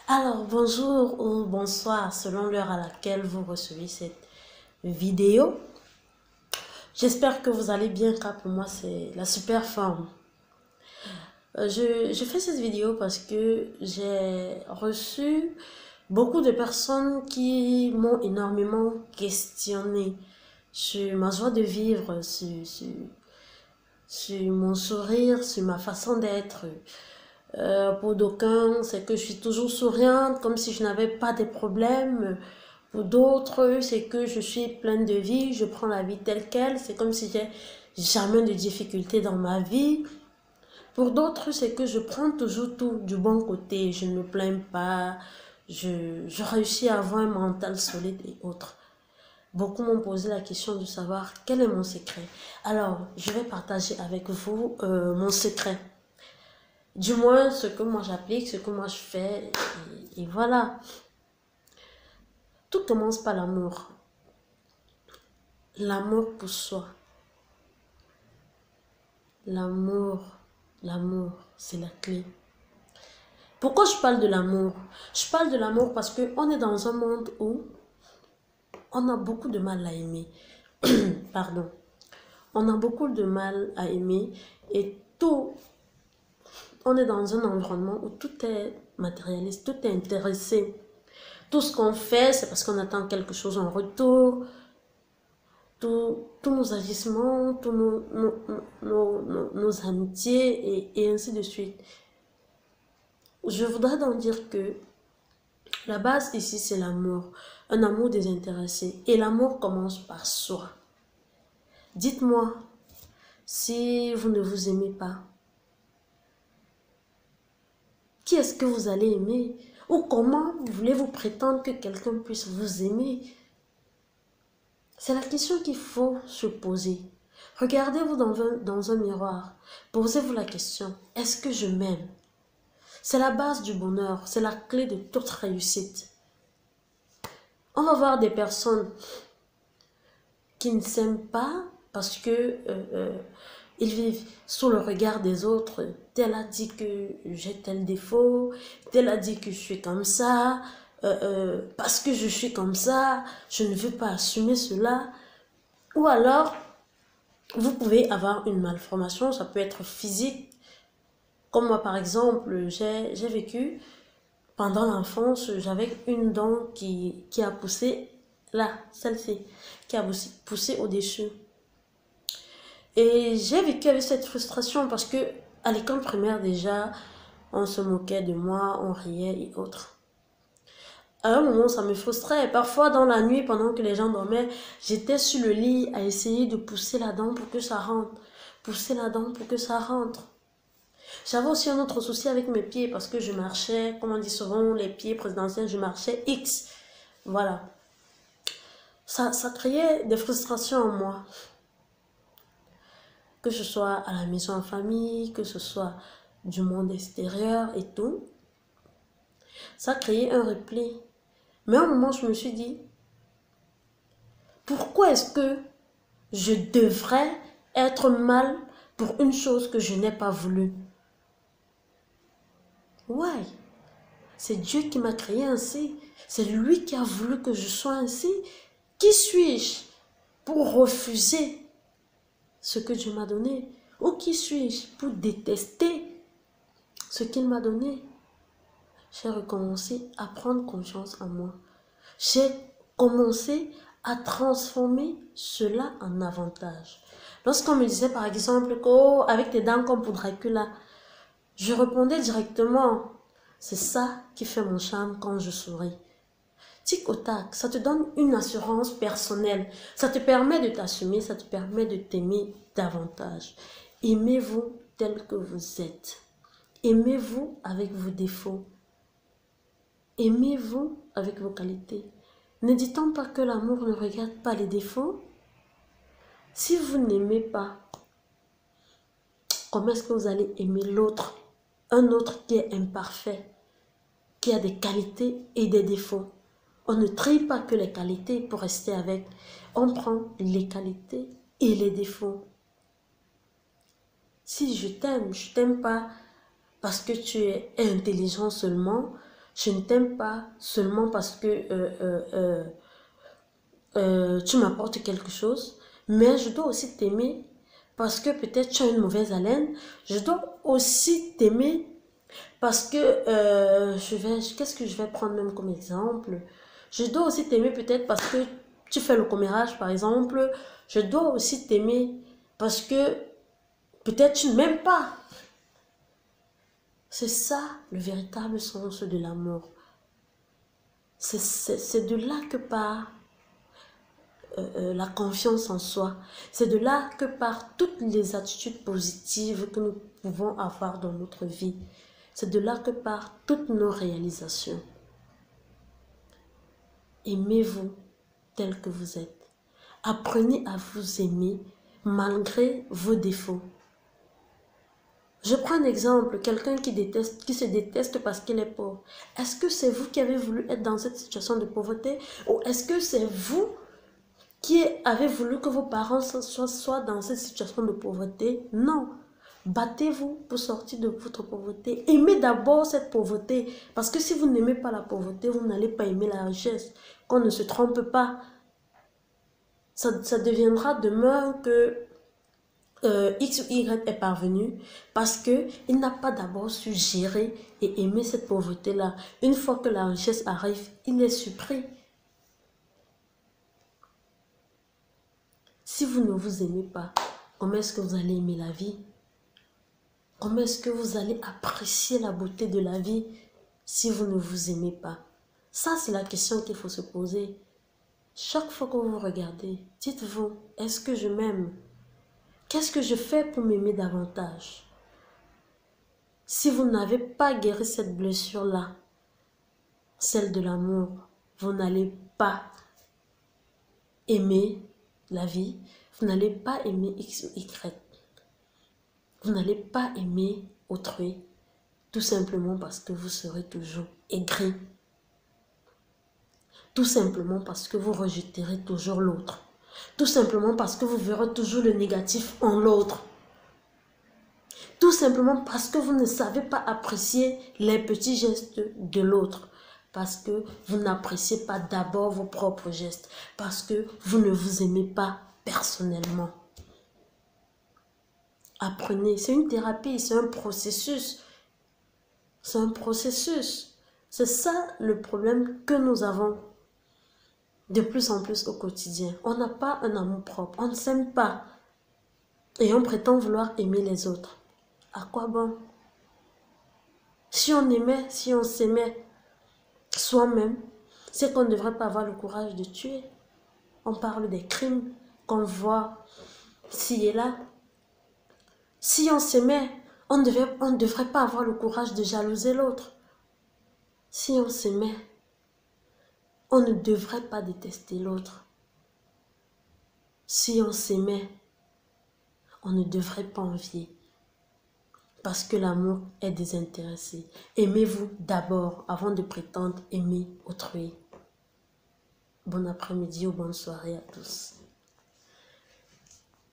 Alors, bonjour ou bonsoir selon l'heure à laquelle vous recevez cette vidéo. J'espère que vous allez bien car pour moi c'est la super forme. Je fais cette vidéo parce que j'ai reçu beaucoup de personnes qui m'ont énormément questionné sur ma joie de vivre, sur mon sourire, sur ma façon d'être. Pour d'aucuns, c'est que je suis toujours souriante, comme si je n'avais pas de problèmes. Pour d'autres, c'est que je suis pleine de vie, je prends la vie telle qu'elle, c'est comme si j'ai jamais de difficultés dans ma vie. Pour d'autres, c'est que je prends toujours tout du bon côté, je ne me plains pas, je réussis à avoir un mental solide et autres. Beaucoup m'ont posé la question de savoir quel est mon secret. Alors, je vais partager avec vous mon secret. Du moins, ce que moi j'applique, ce que moi je fais, et voilà. Tout commence par l'amour. L'amour pour soi. L'amour, c'est la clé. Pourquoi je parle de l'amour? Je parle de l'amour parce qu'on est dans un monde où on a beaucoup de mal à aimer. Pardon. On a beaucoup de mal à aimer et on est dans un environnement où tout est matérialiste, tout est intéressé. Tout ce qu'on fait, c'est parce qu'on attend quelque chose en retour. Tous nos agissements, tous nos amitiés et ainsi de suite. Je voudrais donc dire que la base ici, c'est l'amour. Un amour désintéressé. Et l'amour commence par soi. Dites-moi, si vous ne vous aimez pas, qui est-ce que vous allez aimer? Ou comment voulez-vous prétendre que quelqu'un puisse vous aimer? C'est la question qu'il faut se poser. Regardez-vous dans un miroir. Posez-vous la question, est-ce que je m'aime? C'est la base du bonheur, c'est la clé de toute réussite. On va voir des personnes qui ne s'aiment pas parce que ils vivent sous le regard des autres. Tel a dit que j'ai tel défaut, tel a dit que je suis comme ça, parce que je suis comme ça, je ne veux pas assumer cela. Ou alors, vous pouvez avoir une malformation, ça peut être physique. Comme moi par exemple, j'ai vécu pendant l'enfance, j'avais une dent qui a poussé là, celle-ci, qui a poussé au-dessus. Et j'ai vécu avec cette frustration parce que à l'école primaire déjà, on se moquait de moi, on riait et autres. À un moment, ça me frustrait. Parfois, dans la nuit, pendant que les gens dormaient, j'étais sur le lit à essayer de pousser la dent pour que ça rentre. Pousser la dent pour que ça rentre. J'avais aussi un autre souci avec mes pieds parce que je marchais, comme on dit souvent, les pieds présidentiels, je marchais X. Voilà. Ça créait des frustrations en moi. Que ce soit à la maison en famille, que ce soit du monde extérieur et tout. Ça créait un repli. Mais à un moment, je me suis dit, pourquoi est-ce que je devrais être mal pour une chose que je n'ai pas voulu? Ouais, c'est Dieu qui m'a créé ainsi. C'est lui qui a voulu que je sois ainsi. Qui suis-je pour refuser ce que Dieu m'a donné? Ou qui suis-je pour détester ce qu'il m'a donné? J'ai recommencé à prendre confiance en moi. J'ai commencé à transformer cela en avantage. Lorsqu'on me disait par exemple que oh, avec tes dents comme pour Dracula, je répondais directement, c'est ça qui fait mon charme quand je souris. Tic au tac, ça te donne une assurance personnelle. Ça te permet de t'assumer, ça te permet de t'aimer davantage. Aimez-vous tel que vous êtes. Aimez-vous avec vos défauts. Aimez-vous avec vos qualités. Ne dit-on pas que l'amour ne regarde pas les défauts? Si vous n'aimez pas, comment est-ce que vous allez aimer l'autre? Un autre qui est imparfait, qui a des qualités et des défauts. On ne trie pas que les qualités pour rester avec. On prend les qualités et les défauts. Si je t'aime pas parce que tu es intelligent seulement. Je ne t'aime pas seulement parce que tu m'apportes quelque chose, mais je dois aussi t'aimer parce que peut-être tu as une mauvaise haleine. Je dois aussi t'aimer parce que qu'est-ce que je vais prendre même comme exemple? Je dois aussi t'aimer peut-être parce que tu fais le commérage, par exemple. Je dois aussi t'aimer parce que peut-être tu ne m'aimes pas. C'est ça le véritable sens de l'amour. C'est de là que part la confiance en soi. C'est de là que partent toutes les attitudes positives que nous pouvons avoir dans notre vie. C'est de là que partent toutes nos réalisations. Aimez-vous tel que vous êtes. Apprenez à vous aimer malgré vos défauts. Je prends un exemple, quelqu'un qui se déteste parce qu'il est pauvre. Est-ce que c'est vous qui avez voulu être dans cette situation de pauvreté? Ou est-ce que c'est vous qui avez voulu que vos parents soient dans cette situation de pauvreté? Non. Battez-vous pour sortir de votre pauvreté. Aimez d'abord cette pauvreté. Parce que si vous n'aimez pas la pauvreté, vous n'allez pas aimer la richesse. Qu'on ne se trompe pas. Ça deviendra demain que X ou Y est parvenu parce qu'il n'a pas d'abord su gérer et aimer cette pauvreté-là. Une fois que la richesse arrive, il est surpris. Si vous ne vous aimez pas, comment est-ce que vous allez aimer la vie? Comment est-ce que vous allez apprécier la beauté de la vie si vous ne vous aimez pas? Ça, c'est la question qu'il faut se poser. Chaque fois que vous vous regardez, dites-vous, est-ce que je m'aime? Qu'est-ce que je fais pour m'aimer davantage? Si vous n'avez pas guéri cette blessure-là, celle de l'amour, vous n'allez pas aimer la vie, vous n'allez pas aimer X ou Y. Vous n'allez pas aimer autrui, tout simplement parce que vous serez toujours aigri. Tout simplement parce que vous rejetterez toujours l'autre. Tout simplement parce que vous verrez toujours le négatif en l'autre. Tout simplement parce que vous ne savez pas apprécier les petits gestes de l'autre. Parce que vous n'appréciez pas d'abord vos propres gestes. Parce que vous ne vous aimez pas personnellement. Apprenez, c'est une thérapie, c'est un processus. C'est un processus. C'est ça le problème que nous avons de plus en plus au quotidien. On n'a pas un amour propre, on ne s'aime pas. Et on prétend vouloir aimer les autres. À quoi bon? Si on aimait, si on s'aimait soi-même, c'est qu'on ne devrait pas avoir le courage de tuer. On parle des crimes qu'on voit ci et là. Si on s'aimait, on ne devrait pas avoir le courage de jalouser l'autre. Si on s'aimait, on ne devrait pas détester l'autre. Si on s'aimait, on ne devrait pas envier. Parce que l'amour est désintéressé. Aimez-vous d'abord avant de prétendre aimer autrui. Bon après-midi ou bonne soirée à tous.